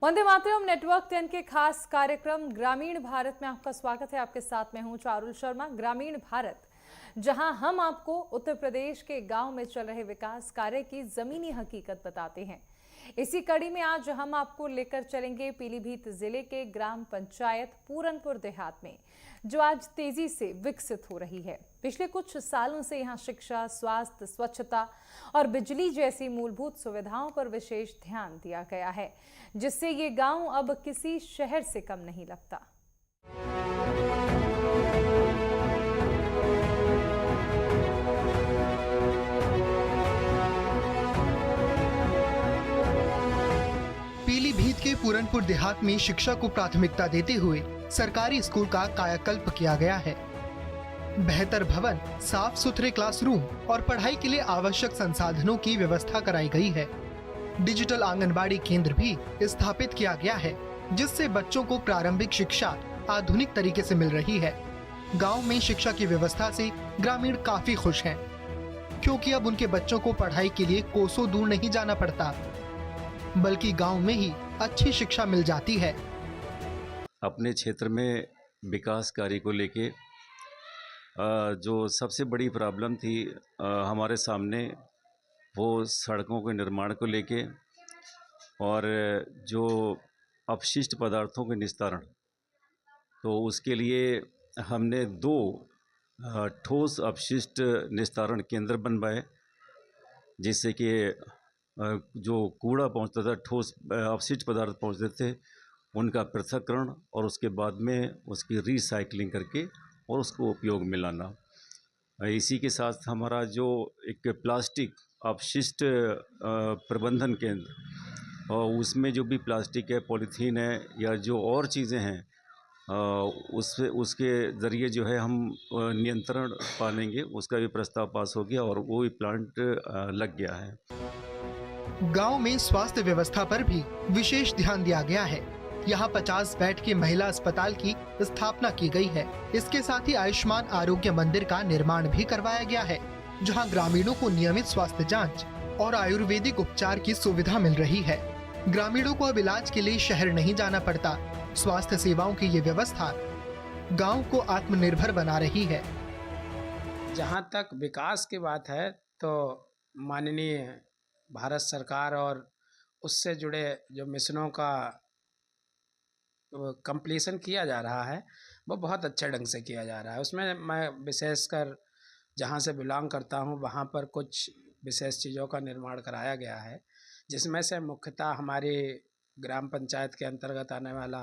Vande Mataram network 10 के खास कार्यक्रम ग्रामीण भारत में आपका स्वागत है। आपके साथ में हूं चारुल शर्मा। ग्रामीण भारत, जहां हम आपको उत्तर प्रदेश के गांव में चल रहे विकास कार्य की जमीनी हकीकत बताते हैं। इसी कड़ी में आज हम आपको लेकर चलेंगे पीलीभीत जिले के ग्राम पंचायत पूरनपुर देहात में, जो आज तेजी से विकसित हो रही है। पिछले कुछ सालों से यहां शिक्षा, स्वास्थ्य, स्वच्छता और बिजली जैसी मूलभूत सुविधाओं पर विशेष ध्यान दिया गया है, जिससे ये गांव अब किसी शहर से कम नहीं लगता। पीलीभीत के पूरनपुर देहात में शिक्षा को प्राथमिकता देते हुए सरकारी स्कूल का कायाकल्प किया गया है। बेहतर भवन, साफ सुथरे क्लासरूम और पढ़ाई के लिए आवश्यक संसाधनों की व्यवस्था कराई गई है। डिजिटल आंगनबाड़ी केंद्र भी स्थापित किया गया है, जिससे बच्चों को प्रारंभिक शिक्षा आधुनिक तरीके से मिल रही है। गांव में शिक्षा की व्यवस्था से ग्रामीण काफी खुश हैं, क्योंकि अब उनके बच्चों को पढ़ाई के लिए कोसों दूर नहीं जाना पड़ता, बल्कि गांव में ही अच्छी शिक्षा मिल जाती है। अपने क्षेत्र में विकास कार्य को लेके जो सबसे बड़ी प्रॉब्लम थी हमारे सामने, वो सड़कों के निर्माण को लेके और जो अपशिष्ट पदार्थों के निस्तारण। तो उसके लिए हमने 2 ठोस अपशिष्ट निस्तारण केंद्र बनवाए, जिससे कि जो कूड़ा पहुंचता था, ठोस अपशिष्ट पदार्थ पहुंचते थे, उनका पृथक्करण और उसके बाद में उसकी रिसाइकलिंग करके और उसको उपयोग में लाना। इसी के साथ हमारा जो एक प्लास्टिक अपशिष्ट प्रबंधन केंद्र, और उसमें जो भी प्लास्टिक है, पॉलीथीन है या जो और चीज़ें हैं, उसके ज़रिए जो है हम नियंत्रण पालेंगे, उसका भी प्रस्ताव पास हो गया और वो भी प्लांट लग गया है। गांव में स्वास्थ्य व्यवस्था पर भी विशेष ध्यान दिया गया है। यहाँ 50 बेड के महिला अस्पताल की स्थापना की गई है। इसके साथ ही आयुष्मान आरोग्य मंदिर का निर्माण भी करवाया गया है, जहाँ ग्रामीणों को नियमित स्वास्थ्य जांच और आयुर्वेदिक उपचार की सुविधा मिल रही है। ग्रामीणों को अब इलाज के लिए शहर नहीं जाना पड़ता। स्वास्थ्य सेवाओं की ये व्यवस्था गाँव को आत्मनिर्भर बना रही है। जहाँ तक विकास की बात है, तो माननीय भारत सरकार और उससे जुड़े जो मिशनों का कंप्लीशन किया जा रहा है, वो बहुत अच्छे ढंग से किया जा रहा है। उसमें मैं विशेषकर जहाँ से बिलोंग करता हूँ, वहाँ पर कुछ विशेष चीज़ों का निर्माण कराया गया है, जिसमें से मुख्यतः हमारी ग्राम पंचायत के अंतर्गत आने वाला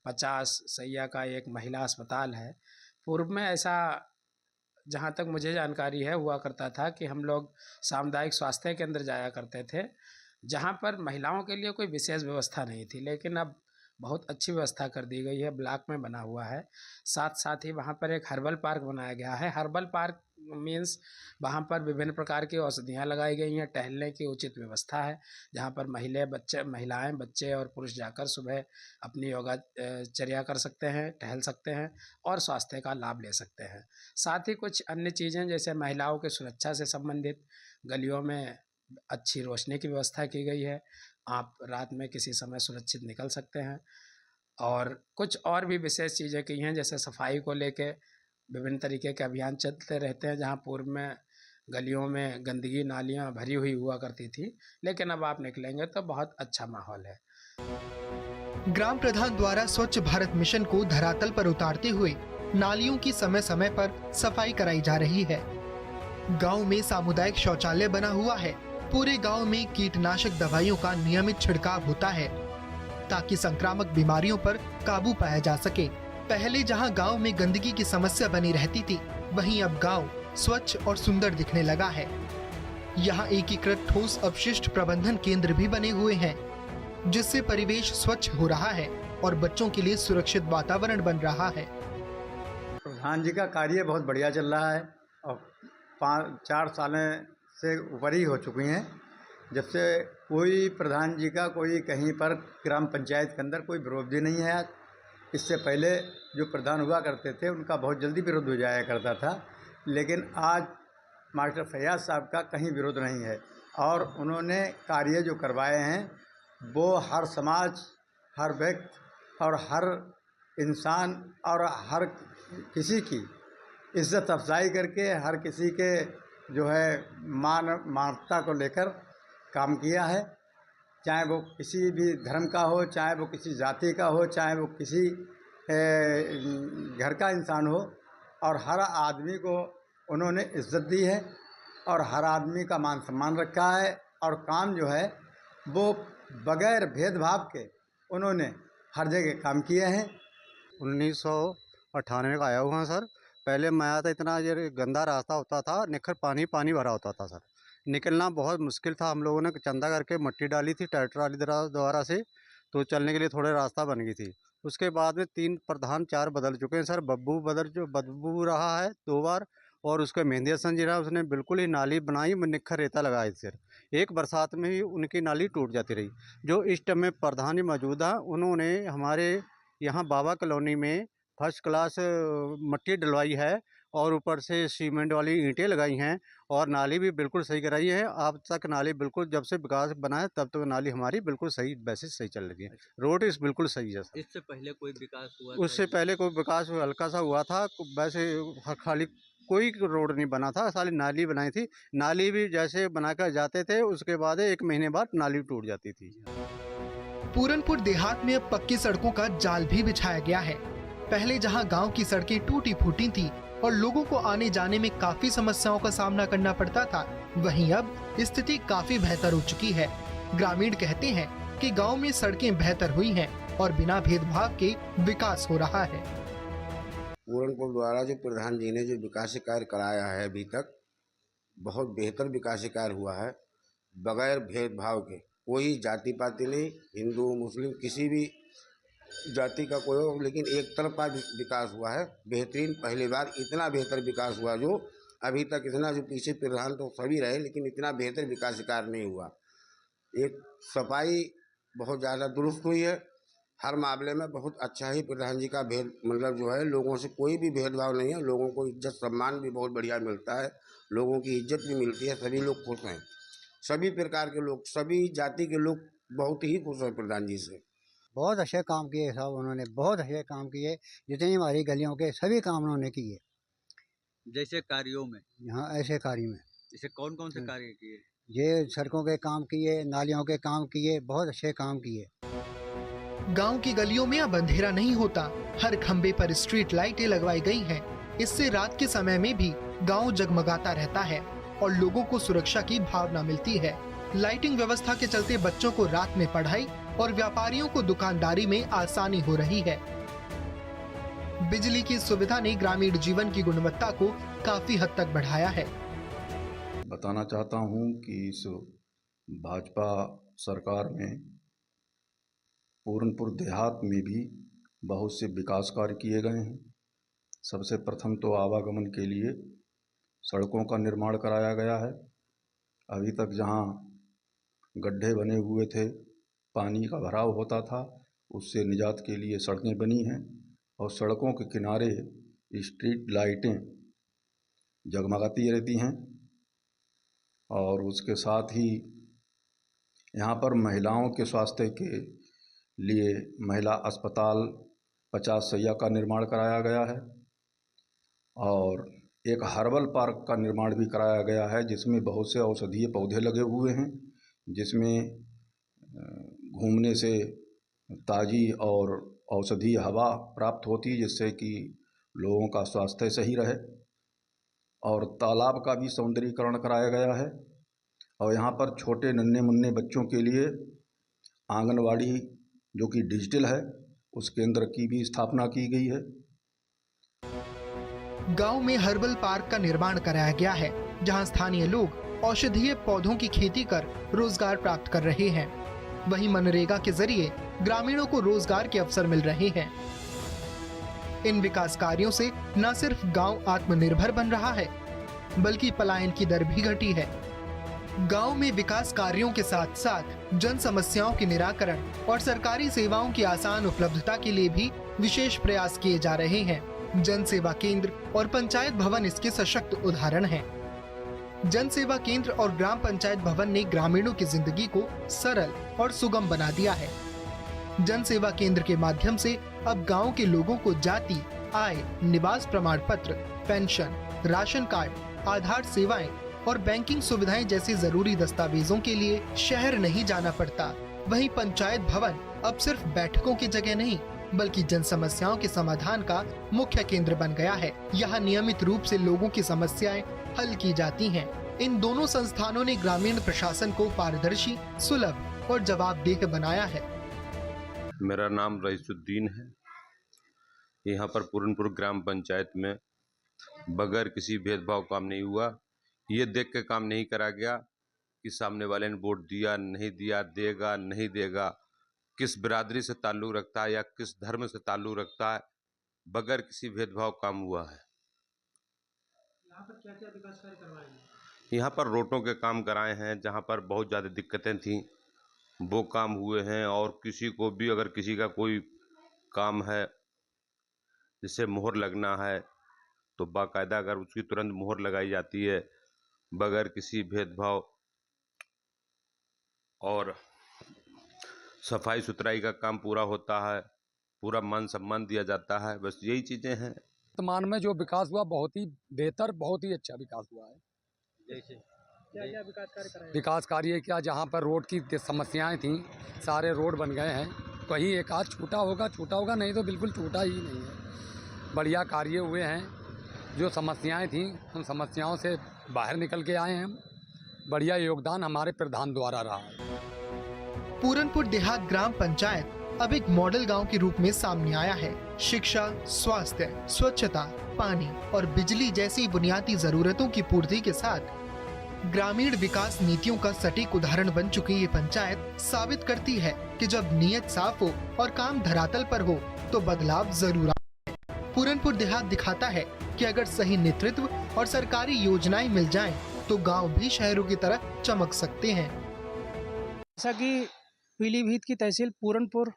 50 शैय्या का एक महिला अस्पताल है। पूर्व में ऐसा, जहाँ तक मुझे जानकारी है, हुआ करता था कि हम लोग सामुदायिक स्वास्थ्य केंद्र जाया करते थे, जहाँ पर महिलाओं के लिए कोई विशेष व्यवस्था नहीं थी। लेकिन अब बहुत अच्छी व्यवस्था कर दी गई है, ब्लॉक में बना हुआ है। साथ साथ ही वहाँ पर एक हर्बल पार्क बनाया गया है। हर्बल पार्क मीन्स वहाँ पर विभिन्न प्रकार की औषधियाँ लगाई गई हैं। टहलने की उचित व्यवस्था है, जहाँ पर महिलाएं, बच्चे और पुरुष जाकर सुबह अपनी योगा चर्या कर सकते हैं, टहल सकते हैं और स्वास्थ्य का लाभ ले सकते हैं। साथ ही कुछ अन्य चीज़ें, जैसे महिलाओं की सुरक्षा से संबंधित गलियों में अच्छी रोशनी की व्यवस्था की गई है। आप रात में किसी समय सुरक्षित निकल सकते हैं। और कुछ और भी विशेष चीज़ें की हैं, जैसे सफाई को लेके विभिन्न तरीके के अभियान चलते रहते हैं। जहां पूर्व में गलियों में गंदगी, नालियां भरी हुई हुआ करती थी, लेकिन अब आप निकलेंगे तो बहुत अच्छा माहौल है। ग्राम प्रधान द्वारा स्वच्छ भारत मिशन को धरातल पर उतारते हुए नालियों की समय समय पर सफाई कराई जा रही है। गाँव में सामुदायिक शौचालय बना हुआ है। पूरे गांव में कीटनाशक दवाइयों का नियमित छिड़काव होता है, ताकि संक्रामक बीमारियों पर काबू पाया जा सके। पहले जहां गांव में गंदगी की समस्या बनी रहती थी, वहीं अब गांव स्वच्छ और सुंदर दिखने लगा है। यहां एकीकृत ठोस अपशिष्ट प्रबंधन केंद्र भी बने हुए हैं, जिससे परिवेश स्वच्छ हो रहा है और बच्चों के लिए सुरक्षित वातावरण बन रहा है। प्रधान जी का कार्य बहुत बढ़िया चल रहा है और 4 सालें से ऊपर ही हो चुकी हैं। जब से कोई प्रधान जी का कोई कहीं पर ग्राम पंचायत के अंदर कोई विरोध नहीं है। इससे पहले जो प्रधान हुआ करते थे, उनका बहुत जल्दी विरोध हो जाया करता था, लेकिन आज मास्टर फैयाज साहब का कहीं विरोध नहीं है और उन्होंने कार्य जो करवाए हैं वो हर समाज हर व्यक्ति और हर इंसान और हर किसी की इज्जत अफजाई करके हर किसी के जो है मानवता को लेकर काम किया है। चाहे वो किसी भी धर्म का हो, चाहे वो किसी जाति का हो, चाहे वो किसी घर का इंसान हो, और हर आदमी को उन्होंने इज्जत दी है और हर आदमी का मान सम्मान रखा है। और काम जो है वो बगैर भेदभाव के उन्होंने हर जगह काम किए हैं। 1998 का आया हुआ हूँ सर। पहले मैं आया था, इतना ये गंदा रास्ता होता था, निखर पानी पानी भरा होता था सर। निकलना बहुत मुश्किल था। हम लोगों ने चंदा करके मट्टी डाली थी ट्रैक्टर वाली द्वारा से, तो चलने के लिए थोड़े रास्ता बन गई थी। उसके बाद में 3 प्रधान 4 बदल चुके हैं सर। बब्बू रहा है 2 बार, और उसके मेहंदी हसन जी रहा, उसने बिल्कुल ही नाली बनाई, निखर रेता लगाई सर। एक बरसात में ही उनकी नाली टूट जाती रही। जो इस टाइम में प्रधान जी मौजूद हैं, उन्होंने हमारे यहाँ बाबा कॉलोनी में फर्स्ट क्लास मट्टी डलवाई है और ऊपर से सीमेंट वाली ईंटें लगाई हैं और नाली भी बिल्कुल सही कराई है। अब तक नाली बिल्कुल, जब से विकास बना है तब तक नाली हमारी बिल्कुल सही बेसिस सही चल रही है। रोड इस बिल्कुल सही है। इससे पहले कोई विकास हुआ? उससे पहले कोई विकास हल्का सा हुआ था, वैसे खाली कोई रोड नहीं बना था, साली नाली बनाई थी। नाली भी जैसे बनाकर जाते थे, उसके बाद 1 महीने बाद नाली टूट जाती थी। पूरनपुर देहात में अब पक्की सड़कों का जाल भी बिछाया गया है। पहले जहां गांव की सड़कें टूटी फूटी थी और लोगों को आने जाने में काफी समस्याओं का सामना करना पड़ता था, वहीं अब स्थिति काफी बेहतर हो चुकी है। ग्रामीण कहते हैं कि गांव में सड़कें बेहतर हुई हैं और बिना भेदभाव के विकास हो रहा है। पूरनपुर द्वारा जो प्रधान जी ने जो विकास कार्य कराया है, अभी तक बहुत बेहतर विकास कार्य हुआ है, बगैर भेदभाव के। कोई जाति पाति नहीं, हिंदू मुस्लिम किसी भी जाति का कोई हो, लेकिन एक तरफा विकास हुआ है बेहतरीन। पहली बार इतना बेहतर विकास हुआ जो अभी तक इतना, जो पीछे प्रधान तो सभी रहे लेकिन इतना बेहतर विकास कार्य नहीं हुआ। एक सफाई बहुत ज़्यादा दुरुस्त हुई है, हर मामले में बहुत अच्छा ही प्रधान जी का मतलब जो है, लोगों से कोई भी भेदभाव नहीं है। लोगों को इज्जत सम्मान भी बहुत बढ़िया मिलता है, लोगों की इज्जत भी मिलती है, सभी लोग खुश हैं। सभी प्रकार के लोग, सभी जाति के लोग बहुत ही खुश हैं प्रधान जी से। बहुत अच्छे काम किए साहब, उन्होंने बहुत अच्छे काम किए। जितनी हमारी गलियों के सभी काम उन्होंने किए। जैसे कार्यों में? यहाँ ऐसे कार्य में जैसे कौन कौन से कार्य किए? ये सड़कों के काम किए, नालियों के काम किए, बहुत अच्छे काम किए। गांव की गलियों में अब अंधेरा नहीं होता, हर खंबे पर स्ट्रीट लाइटें लगवाई गई हैं। इससे रात के समय में भी गांव जगमगाता रहता है और लोगों को सुरक्षा की भावना मिलती है। लाइटिंग व्यवस्था के चलते बच्चों को रात में पढ़ाई और व्यापारियों को दुकानदारी में आसानी हो रही है। बिजली की सुविधा ने ग्रामीण जीवन की गुणवत्ता को काफी हद तक बढ़ाया है। बताना चाहता हूं कि इस भाजपा सरकार में पूरनपुर देहात में भी बहुत से विकास कार्य किए गए हैं। सबसे प्रथम तो आवागमन के लिए सड़कों का निर्माण कराया गया है। अभी तक जहां गड्ढे बने हुए थे, पानी का भराव होता था, उससे निजात के लिए सड़कें बनी हैं और सड़कों के किनारे स्ट्रीट लाइटें जगमगाती रहती हैं। और उसके साथ ही यहाँ पर महिलाओं के स्वास्थ्य के लिए महिला अस्पताल 50 शैय्या का निर्माण कराया गया है और एक हर्बल पार्क का निर्माण भी कराया गया है, जिसमें बहुत से औषधीय पौधे लगे हुए हैं, जिसमें घूमने से ताज़ी और औषधीय हवा प्राप्त होती है, जिससे कि लोगों का स्वास्थ्य सही रहे। और तालाब का भी सौंदर्यीकरण कराया गया है और यहाँ पर छोटे नन्हे मुन्ने बच्चों के लिए आंगनवाड़ी जो कि डिजिटल है, उस केंद्र की भी स्थापना की गई है। गांव में हर्बल पार्क का निर्माण कराया गया है, जहां स्थानीय लोग औषधीय पौधों की खेती कर रोजगार प्राप्त कर रहे हैं। वहीं मनरेगा के जरिए ग्रामीणों को रोजगार के अवसर मिल रहे हैं। इन विकास कार्यों से न सिर्फ गांव आत्मनिर्भर बन रहा है, बल्कि पलायन की दर भी घटी है। गांव में विकास कार्यों के साथ साथ जन समस्याओं के निराकरण और सरकारी सेवाओं की आसान उपलब्धता के लिए भी विशेष प्रयास किए जा रहे हैं। जन सेवा केंद्र और पंचायत भवन इसके सशक्त उदाहरण हैं। जन सेवा केंद्र और ग्राम पंचायत भवन ने ग्रामीणों की जिंदगी को सरल और सुगम बना दिया है। जन सेवा केंद्र के माध्यम से अब गांव के लोगों को जाति, आय, निवास प्रमाण पत्र, पेंशन, राशन कार्ड, आधार सेवाएं और बैंकिंग सुविधाएं जैसी जरूरी दस्तावेजों के लिए शहर नहीं जाना पड़ता। वहीं पंचायत भवन अब सिर्फ बैठकों की जगह नहीं बल्कि जन समस्याओं के समाधान का मुख्य केंद्र बन गया है। यहाँ नियमित रूप से लोगों की समस्याएं हल की जाती हैं। इन दोनों संस्थानों ने ग्रामीण प्रशासन को पारदर्शी, सुलभ और जवाबदेह बनाया है। मेरा नाम रईसुद्दीन है। यहाँ पर पूरनपुर ग्राम पंचायत में बगैर किसी भेदभाव काम नहीं हुआ। ये देख के काम नहीं करा गया कि सामने वाले ने वोट दिया नहीं दिया, देगा नहीं देगा, किस बिरादरी से ताल्लुक़ रखता है या किस धर्म से ताल्लुक़ रखता है, बगैर किसी भेदभाव काम हुआ है। यहाँ पर क्या क्या विकास कार्य करवाए हैं? यहाँ पर रोडों के काम कराए हैं, जहाँ पर बहुत ज़्यादा दिक्कतें थीं वो काम हुए हैं। और किसी को भी अगर किसी का कोई काम है जिससे मोहर लगना है तो बाकायदा अगर उसकी तुरंत मोहर लगाई जाती है बगैर किसी भेदभाव। और सफाई सुथराई का काम पूरा होता है, पूरा मान सम्मान दिया जाता है। बस यही चीज़ें हैं। वर्तमान में जो विकास हुआ बहुत ही बेहतर, बहुत ही अच्छा विकास हुआ है। जैसे क्या क्या विकास कार्य कराए? विकास कार्य क्या, जहाँ पर रोड की समस्याएं थीं सारे रोड बन गए हैं। कहीं एक आध छूटा होगा, नहीं तो बिल्कुल छूटा ही नहीं है। बढ़िया कार्य हुए हैं। जो समस्याएं थीं उन समस्याओं से बाहर निकल के आए हैं हम। बढ़िया योगदान हमारे प्रधान द्वारा रहा है। पूरनपुर देहात ग्राम पंचायत अब एक मॉडल गांव के रूप में सामने आया है। शिक्षा, स्वास्थ्य, स्वच्छता, पानी और बिजली जैसी बुनियादी जरूरतों की पूर्ति के साथ ग्रामीण विकास नीतियों का सटीक उदाहरण बन चुकी ये पंचायत साबित करती है कि जब नीयत साफ हो और काम धरातल पर हो तो बदलाव जरूर आता है। पूरनपुर देहात दिखाता है कि अगर सही नेतृत्व और सरकारी योजनाएं मिल जाएं, तो गांव भी शहरों की तरह चमक सकते हैं। जैसा कि पीलीभीत की तहसील पूरनपुर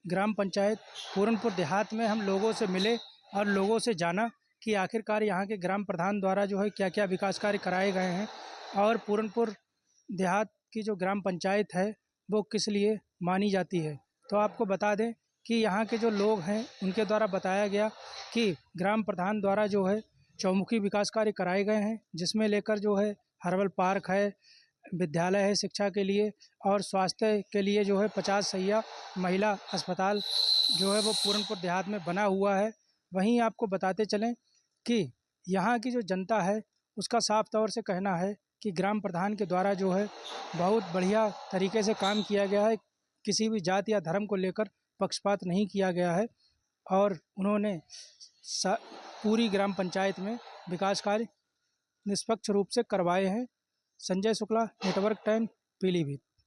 ग्राम पंचायत पूरनपुर देहात में हम लोगों से मिले और लोगों से जाना कि आखिरकार यहाँ के ग्राम प्रधान द्वारा जो है क्या क्या विकास कार्य कराए गए हैं और पूरनपुर देहात की जो ग्राम पंचायत है वो किस लिए मानी जाती है। तो आपको बता दें कि यहाँ के जो लोग हैं उनके द्वारा बताया गया कि ग्राम प्रधान द्वारा जो है चौमुखी विकास कार्य कराए गए हैं, जिसमें लेकर जो है हर्बल पार्क है, विद्यालय है शिक्षा के लिए, और स्वास्थ्य के लिए जो है 50 सैया महिला अस्पताल जो है वो पूरनपुर देहात में बना हुआ है। वहीं आपको बताते चलें कि यहाँ की जो जनता है उसका साफ तौर से कहना है कि ग्राम प्रधान के द्वारा जो है बहुत बढ़िया तरीके से काम किया गया है। किसी भी जाति या धर्म को लेकर पक्षपात नहीं किया गया है और उन्होंने पूरी ग्राम पंचायत में विकास कार्य निष्पक्ष रूप से करवाए हैं। संजय शुक्ला, नेटवर्क 10, पीलीभीत।